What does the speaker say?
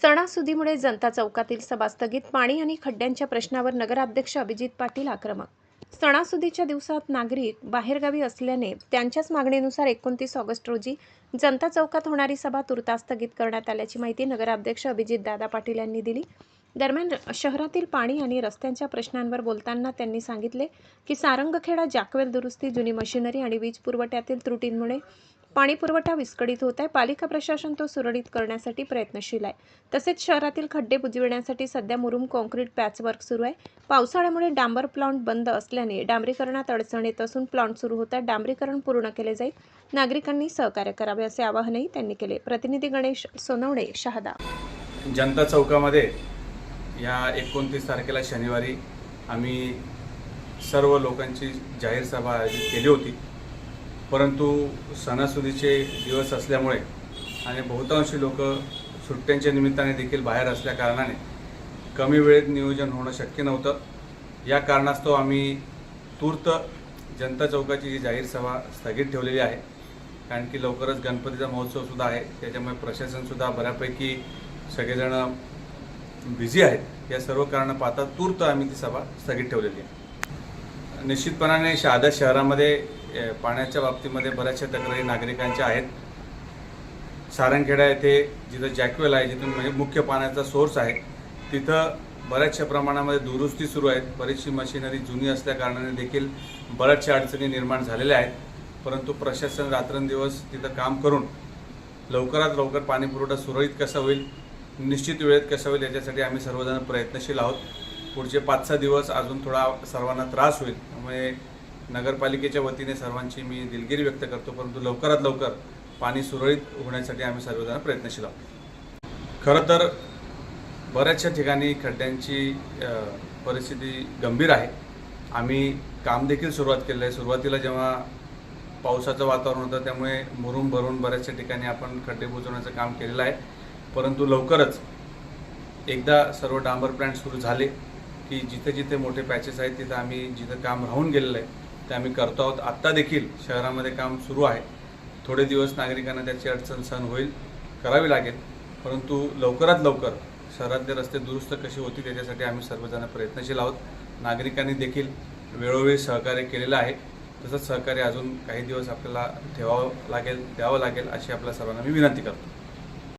सणासुदीमुळे जनता चौकातील सभा स्थगित, पाणी आणि खड्ड्यांच्या प्रश्नावर नगराध्यक्ष अभिजित पाटील आक्रमक. सणासुदीच्या दिवसात नागरिक बाहेरगावी असल्याने त्यांच्याच मागणीनुसार 29 ऑगस्ट रोजी जनता चौकात होणारी सभा तुर्तास स्थगित करण्यात आल्याची माहिती नगराध्यक्ष अभिजित दादा पाटील यांनी दिली. दरम्यान शहरातील पाणी आणि रस्त्यांच्या प्रश्नांवर बोलताना त्यांनी सांगितले की सारंगखेडा जॅकवेल दुरुस्ती, जुनी मशिनरी आणि वीज पुरवठ्यातील त्रुटींमुळे पाणी पुरवठा विस्कळीत होत आहे. पालिका प्रशासन तो सुरळीत करण्यासाठी प्रयत्नशील आहे. तसेच शहरातील खड्डे बुजविण्यासाठी सध्या मुरुम कॉन्क्रीट पॅचवर्क सुरू आहे. पावसाळ्यामुळे डांबर प्लांट बंद असल्याने डांबरीकरणात अडचण येत असून प्लांट सुरू होतात डांबरीकरण पूर्ण केले जाईल. नागरिकांनी सहकार्य करावे असे आवाहनही त्यांनी केले. प्रतिनिधी गणेश सोनवणे, शहादा. जनता चौकामध्ये या 29 तारखेला शनिवारी आम्ही सर्व लोकांची जाहीर सभा आयोजित केली होती. परंतु सणासुदीचे दिवस असल्यामुळे आणि बहुतांशी लोक सुट्ट्यांच्या निमित्ताने देखील बाहेर असल्या कारणाने कमी वेळेत नियोजन होणं शक्य नव्हतं. या कारणास्तव आम्ही तूर्त जनता चौकाची जी जाहीर सभा स्थगित ठेवलेली आहे. कारण की लवकरच गणपतीचा महोत्सवसुद्धा आहे, त्याच्यामुळे प्रशासनसुद्धा बऱ्यापैकी सगळेजण बिझी आहेत. या सर्व कारणानं पाहता तूर्त आम्ही ती सभा स्थगित ठेवलेली आहे. निश्चितपणाने शहादा शहरामध्ये पाण्याच्या बाबतीमध्ये बऱ्याचशा तक्रारी नागरिकांच्या आहेत. सारंगखेडा येथे जिथं जॅकवेल आहे, जिथून म्हणजे मुख्य पाण्याचा सोर्स आहे, तिथं बऱ्याचशा प्रमाणामध्ये दुरुस्ती सुरू आहेत. बरीचशी मशिनरी जुनी असल्या कारणाने देखील बऱ्याचशा अडचणी निर्माण झालेल्या आहेत. परंतु प्रशासन रात्रंदिवस तिथं काम करून लवकरात लवकर पाणी पुरवठा सुरळीत कसा होईल, निश्चित वेळेत कसं होईल, याच्यासाठी आम्ही सर्वजण प्रयत्नशील आहोत. पुढचे 5-6 दिवस अजून थोडा सर्वांना त्रास होईल, त्यामुळे नगरपालिकेच्या वतीने सर्वांची मी दिलगिरी व्यक्त करतो. परंतु लवकरात लवकर पाणी सुरळीत होण्यासाठी आम्ही सर्वजण प्रयत्नशील आहोत. खरं तर बऱ्याचशा ठिकाणी खड्ड्यांची परिस्थिती गंभीर आहे. आम्ही काम देखील सुरुवात केलं आहे. सुरुवातीला जेव्हा पावसाचं वातावरण होतं त्यामुळे मुरुम भरून बऱ्याचशा ठिकाणी आपण खड्डे बुजवण्याचं काम केलेलं आहे. परंतु लवकरच एकदा सर्व डांबर प्लांट सुरू झाले की जिथे जिथे मोठे पॅचेस आहेत तिथं आम्ही जिथं काम राहून गेलेलं आहे ते आम्ही करतो आहोत. आत्ता देखील शहरामध्ये काम सुरू आहे. थोडे दिवस नागरिकांना त्याची अडचण सहन होईल, करावी लागेल. परंतु लवकरात लवकर शहरातले रस्ते दुरुस्त कशी होतील त्याच्यासाठी आम्ही सर्वजण प्रयत्नशील आहोत. नागरिकांनी देखील वेळोवेळी सहकार्य केलेलं आहे. तसंच सहकार्य अजून काही दिवस आपल्याला ठेवावं लागेल, द्यावं लागेल अशी आपल्या सर्वांना मी विनंती करतो.